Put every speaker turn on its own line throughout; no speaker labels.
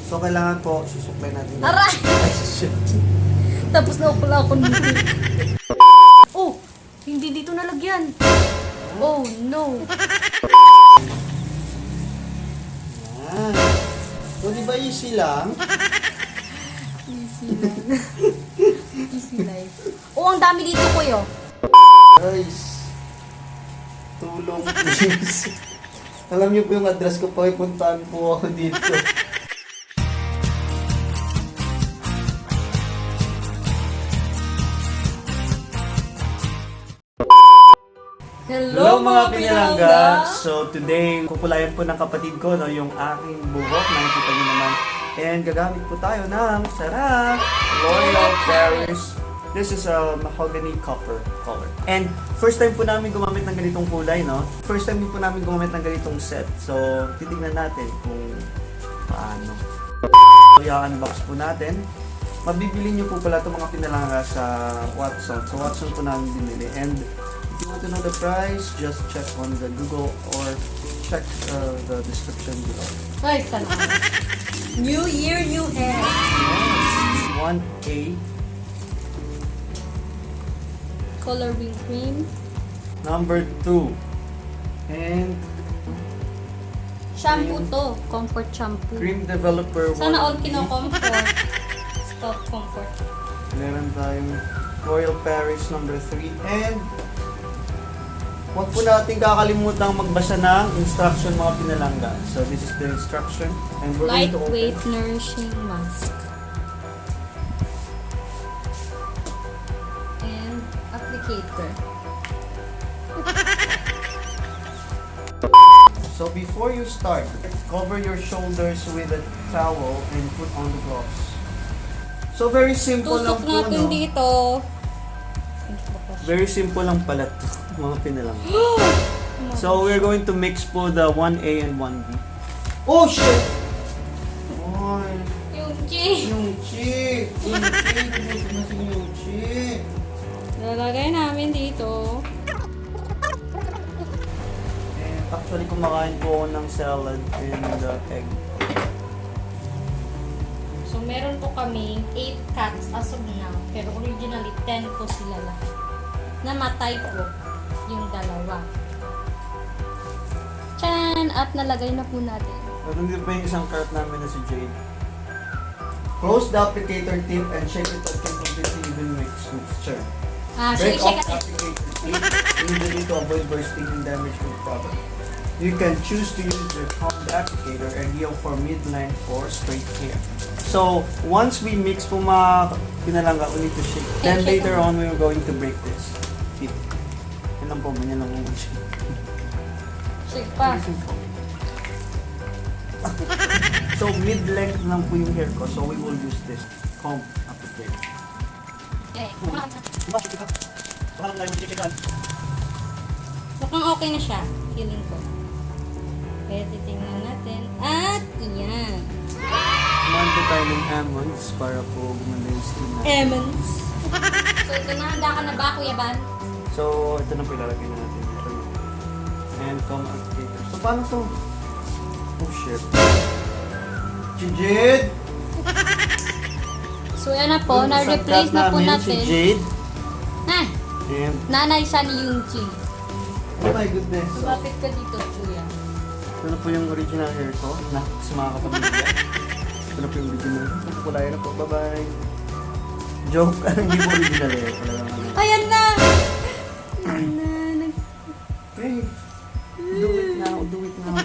So, kailangan po, susuklay natin.
Aray!
Ay, shit.
Tapos na pala ako nito. Oh! Hindi dito nalagyan. Oh, no.
Yan. So, di ba easy lang?
Easy lang. Easy life. Oh, ang dami dito, kuya.
Guys, tulong please. Alam niyo po yung address ko po, ipuntahan po ako dito.
Hello, mga pinalangga!
So today, kukulayan po ng kapatid ko no, yung aking buhok. Nakikita niyo naman. And gagamit po tayo ng sarap Royal Paris. This is a mahogany copper color. And first time po namin gumamit ng ganitong kulay, no? First time din po namin gumamit ng ganitong set. So titignan natin kung paano. So i-unbox po natin. Mabibili niyo po pala itong mga pinalangga sa Watson. So Watson po namin binili. And if you want to know the price, just check on the Google or check the description below.
Ay, sana. New year, new hair.
1A.
Coloring cream.
Number 2. And
Shampoo to. Comfort shampoo.
Cream Developer 1.
Sana all kino-comfort. Stop comfort.
Meron tayong Royal Paris number 3. And huwag po natin kakalimutan magbasa ng instruction mga pinalangga. So this is the instruction. And we're going to open.
Lightweight nourishing mask. And applicator.
So before you start, cover your shoulders with a towel and put on the gloves. So very simple lang
Tusok
po,
natin
no?
dito.
Very simple lang pala to, mga pinalangga. So we're going to mix po the 1A and 1B. Oh shit! Oy,
Yung chi.
yung chi! Yung chi! Yung chi!
Lalagay namin dito.
And actually kumakain po ako ng salad and egg.
So, meron po kaming 8 cats as of now. Pero originally, 10 po sila lahat. Namatay po yung dalawa. Tsan! At nalagay na po natin.
At hindi pa yung isang cart namin na si Jade. Close the applicator tip and shake it until completely even mixture.
Sige,
Break
check
off applicator tip immediately to avoid bursting and damage to the product. You can choose to use the combed applicator ideal for mid-length or straight hair. So, once we mix po mga pinalangga, we need to shake. Then later on, we're going to break this. Tip. Yan lang po, ganyan lang po siya.
Shake pa.
So, mid-length lang po yung hair ko. So, we will use this comb applicator.
Mukhang okay na siya. Feeling ko. Kaya titingnan natin. At iyan.
Kumain po tayo ng almonds para po gumanda yung skin natin.
Lemons. So, ito na. Handa ka na ba, Kuya Ban?
So, ito na po ilalagay na natin. Ito na. And comb applicator. So, paano to? Oh, shit. Jade!
So, yan na po. Na-replace na po natin.
Si Jade.
Ha!
And,
Nanay siya ni Yungji.
oh my goodness. So,
Lumapit ka dito, Kuya.
ito na po yung original hair ko. Na, sa mga kapamilya. Ito na po yung original. Pupukulayan na po. Bye-bye. Joke. Hindi po original hair.
Ayan na! Ayan na.
Okay. Do it now. Do it now.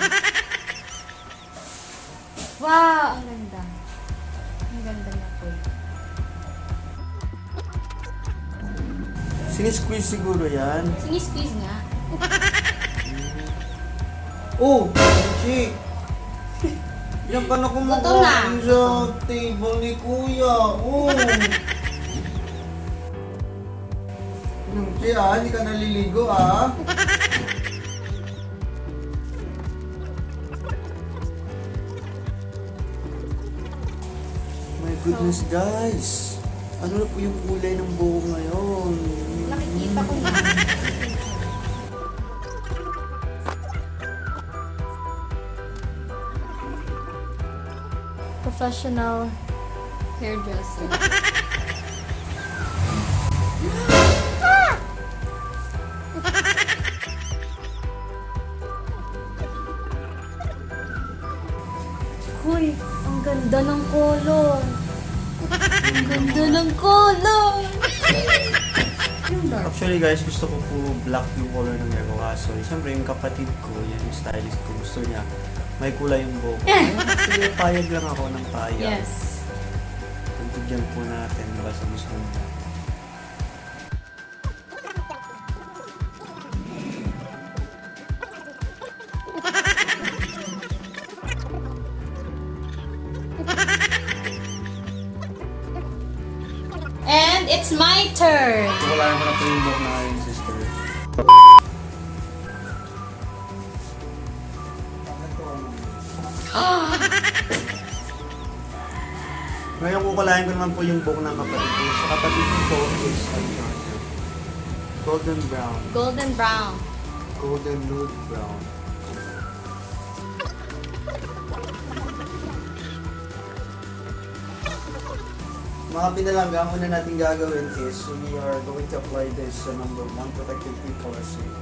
Wow! Ang ganda. Ang ganda na po.
Sinisqueeze siguro yan.
Sinis-squeeze nga.
Oh! Chi! Yan ka na kumakain sa table ni Kuya. Oh! Chi hindi ka naliligo My goodness guys! Ano na po yung kulay ng buhok ngayon?
Nakikita ko na. Professional hairdresser. Uy, ang ganda ng color. Ang ganda ng color. Yung dark.
Actually guys, gusto ko po black yung color ng hair ko. Kaso, siyempre yung kapatid ko, yan yung stylist ko, gusto niya may kulay yung buhok. Kasi payag lang ako ng payag.
Yes.
Tugtugyan po natin ba sa gusto niya.
And it's my turn.
Kukulayan ko na po yung buhok na yung sister. Ngayon kukulayan ko naman po yung buhok ng kapatid ko. Sa kapatid ko po is golden brown.
Golden brown.
Golden nude brown. Mga pinalangga, ang una natin gagawin is we are going to apply this sa number 1 protective cream color shade.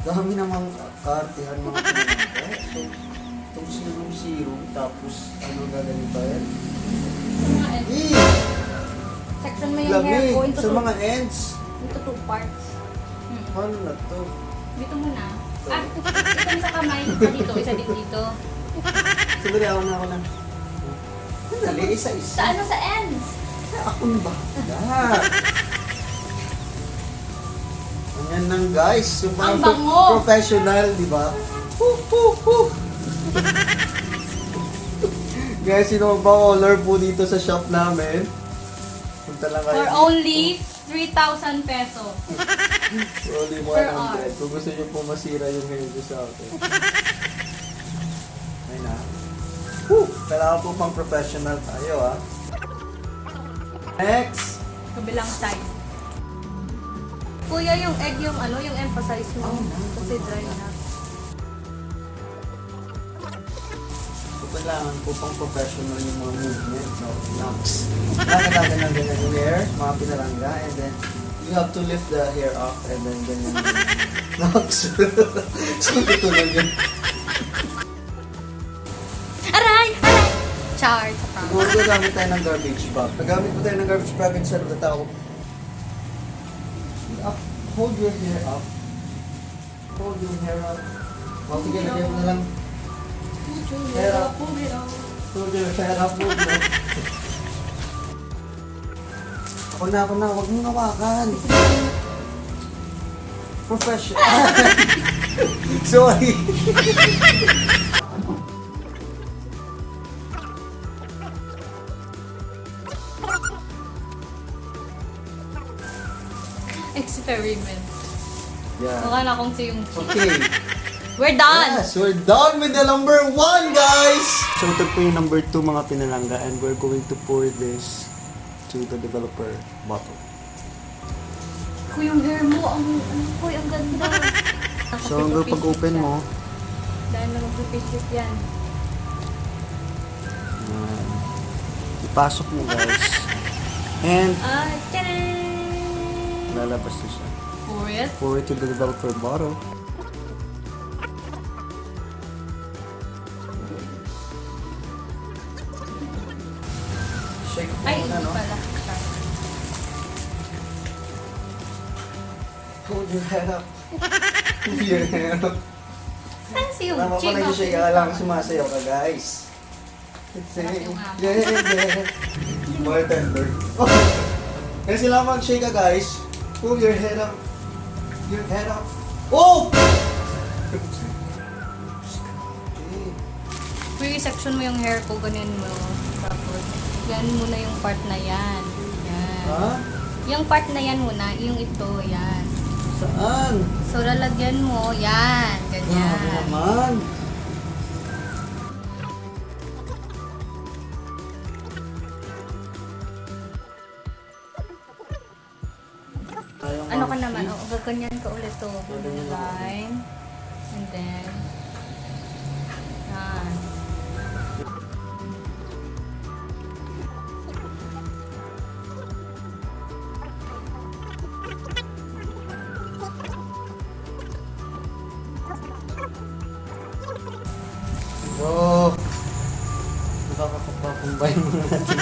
Dami namang kaartihan mga pinalangga. So, itong serum, tapos ano gagawin pa yan?
Mga ends. Section mo yung hair
Lamig
ko into
sa mga ends.
into 2 parts.
Paano na to?
Dito muna. Ito sa kamay. Isa dito, isa dito.
Siguro ako na. Dali, isa-isa.
Sa ano sa ends?
Akong bahala. Ganyan lang guys. So,
Ang bango.
professional, di ba? Guys, sino ba order po dito sa shop namin? Punta lang kayo.
For only 3,000 peso.
For only
per
100. Kung gusto nyo po masira yung hair ko sa akin. Ayun na. Kailangan po pang professional tayo, ha? Next!
Kabilang side. Kuya, yung egg yung ano, yung emphasize mo. Kasi dry na.
So, kailangan po pang professional yung mga movement, no? Knocks. Nakakalaga ng ganyan yung hair, mga pinalangga, and then you have to lift the hair up, and then ganyan yung knocks. So, ito lang yun.
Aray! Aray! Char!
Siguro gagamit tayo ng garbage bag. Nagamit po tayo ng garbage bag instead of the towel. Hold your hair up. Hold your hair up. O, sige, lagyan mo na lang. Hair up. Hold your hair up. Ako na. Huwag mong hawakan. Professional. Sorry.
Experiment.
Yeah.
Mukha na akong si yung
Okay.
We're done!
Yes, we're done with the number 1, guys! So ito po yung number 2 mga pinalangga, and we're going to pour this to the developer bottle.
Kuy, yung hair mo, ang ganda.
So hanggang pag-open mo,
Dahil na mag-pieces yan.
ipasok mo guys. And
Tcharan!
lalabas na siya.
Pour it.
Pour it to the developer bottle. Shake mo
Ay,
muna,
hindi
no?
pala.
Hold your head up. Hold your head up.
Saan si yung
Tama pa na yung shake lang, sumasayaw ka guys. Yeah. More tender. Kasi lang mag-shake ka guys. Pull your head up. Your head up. Oh!
Kuy, section mo yung hair ko, ganyan mo. Tapos, yan muna yung part na yan. Yan.
Ha?
Yung part na yan muna, yung ito, yan.
Saan?
So, lalagyan mo, yan.
Grabe
Ganyan.
naman.
Ano ka naman, gaganyan ka ulit to.
Gaganyan ako.
Line. And then, yan.
Oh! Nakakapakumbay mo natin.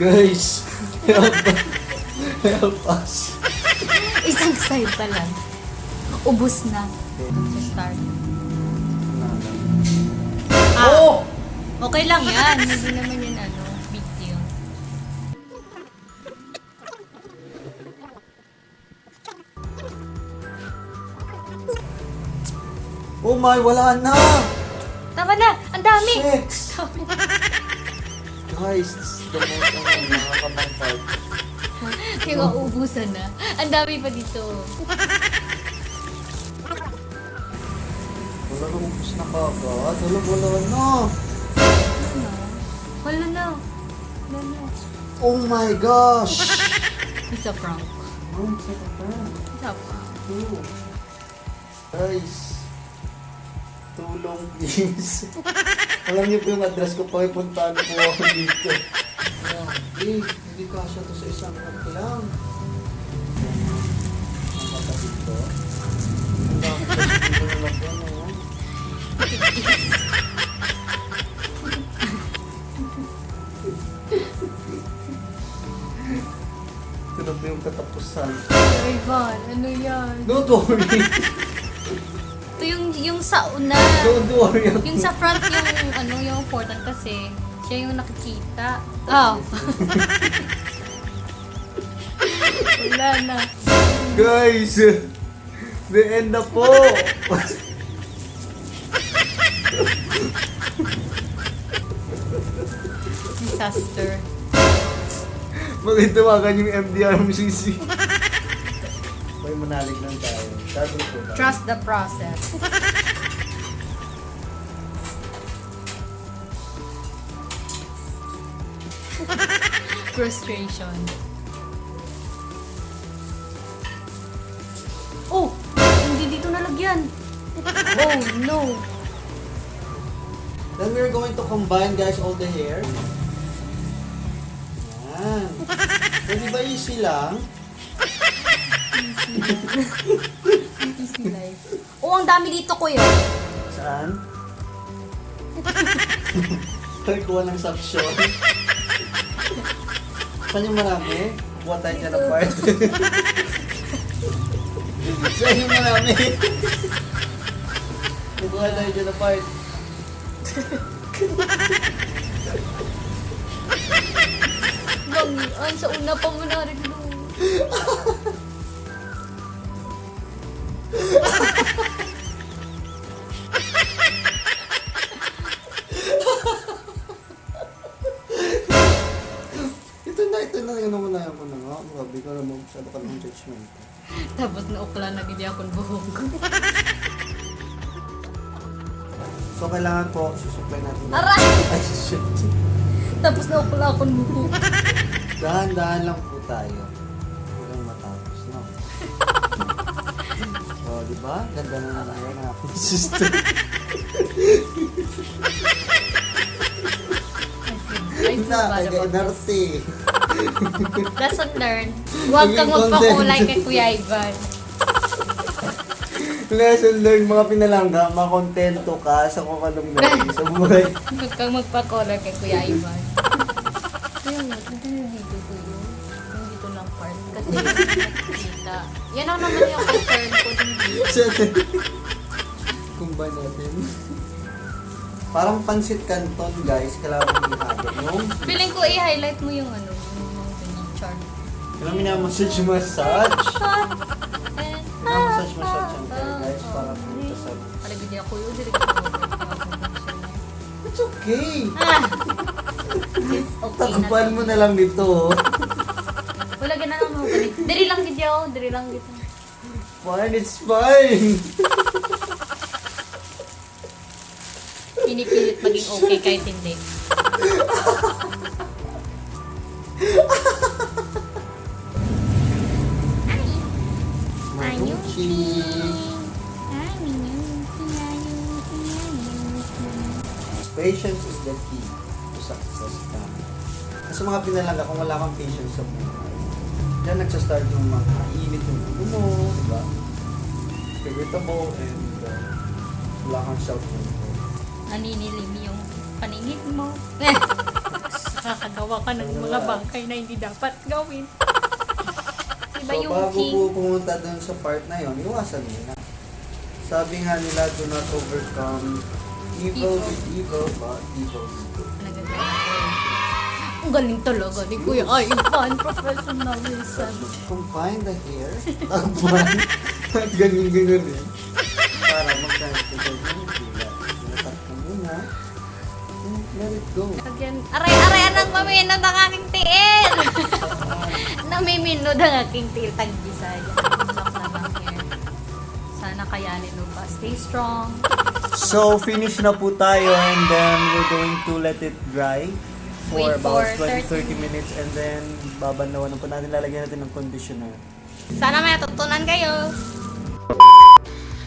Guys! Help us!
Isang side pa lang. Ubus na. Start.
Oh!
Okay lang yan. Hindi naman yan big deal.
Oh my, wala na!
Tama na! Ang dami!
Six! Guys, this is the most nakakabang part.
Kaya ubusan na. Ang dami pa dito.
Wala na ubus na kagad. Wala na.
Wala na.
Oh my gosh!
It's a prank.
Oh, it's a prank.
It's a prank.
Two. Guys, tulong please. Alam niyo po yung address ko, pakipuntahan po ako dito. Hindi kasya to sa isang month lang. Ang kapatid ko. Ang dami ko dito na lagyan, oh. Tulog na yung katapusan.
Ivan, ano yan?
Don't worry.
Ito yung sa una.
Don't worry.
Yung sa front yung important kasi siya yung nakikita. Oh. Wala na.
Guys, the end na po.
Disaster.
Magitawagan yung MDR mo, Sizy. May manalig lang tayo. Sabi ko ba?
Trust the process. Frustration. Oh! Hindi dito nalagyan. Oh no.
Then we're going to combine, guys, all the hair. Yan. Pwede ba easy lang?
Easy life. Oh, ang dami dito, kuya.
Saan? Kuha ng suction. Saan yung marami? Kuha tayo dyan ng part. Saan yung marami? Kuha tayo dyan ng part.
Bangian, sa una pa mo narinig.
Ito na, namulayan ko na nga. Grabe ka naman, masyado ka ng judgment.
Tapos naukla na gidi akong buhok.
So, kailangan po, susupply natin.
Aray!
Ay, shit.
Tapos naukla akong buhok.
Dahan-dahan lang po tayo. Huwag matapos, no? So, di ba? Ganda na naman yan ang aking sister.
I feel bad about this.
Narte.
Lesson learned. Huwag kang magpakulay kay Kuya Ivan.
Lesson learned, mga pinalangga, makontento ka sa kung anong naging sa buhay.
Huwag kang magpakulay kay Kuya Ivan. Ayun nga, dito ko yun. Yung dito lang part. Kasi kita. Yan ang naman yung concern ko din dito.
Combine natin. Parang pansit canton, guys. Kailangan mo yung
Feeling ko i-highlight mo yung yung chart.
kailangan minamassage massage. Minamassage massage yan tayo, guys. Para punta sa...
Para gidi ako yun.
It's okay.
It's okay
Tagupan mo na lang dito.
Wala ganun mo. Diri lang gidi ako. Diri lang dito.
Fine, it's fine.
Pinipilit maging okay kahit hindi.
Manuchi. Patience is the key to success ka. Kasi mga pinalangga, kung wala kang patience sa buhay, dyan nagsastart yung mga init yung ulo mo, diba? Irritable, and wala kang cellphone ko.
Naninilim yung paningin mo. Nakakagawa ka ng mga bangkay na hindi dapat gawin. Iba
So,
yung
bago
king.
po pumunta dun sa part na yon, iwasan mo na. Sabi nga nila, do not overcome evil with evil, but evil with good.
Ang galing talaga ni Kuya Ivan, professionalism.
Combine the hair, takpan, at ganyan-ganyan eh. Para magkakaroon ng tila. Natakpan mo na, and let it go.
Aray-aray ang maminod ang aking tiil! Namiminod ang aking tiil. Tag-Bisaya. Lock na lang here. Sana kayanin mo pa. Stay strong.
So, finish na po tayo and then we're going to let it dry for
Wait
about
for
20-30 minutes and then babanlawan po natin, lalagyan natin ng conditioner.
Sana may natutunan kayo.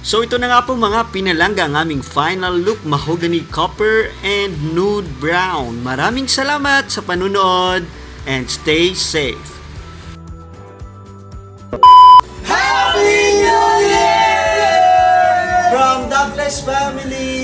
So ito na nga po mga pinalangga ang aming final look, mahogany copper and nude brown. Maraming salamat sa panunood and stay safe. Happy New Year! From the Bless Family!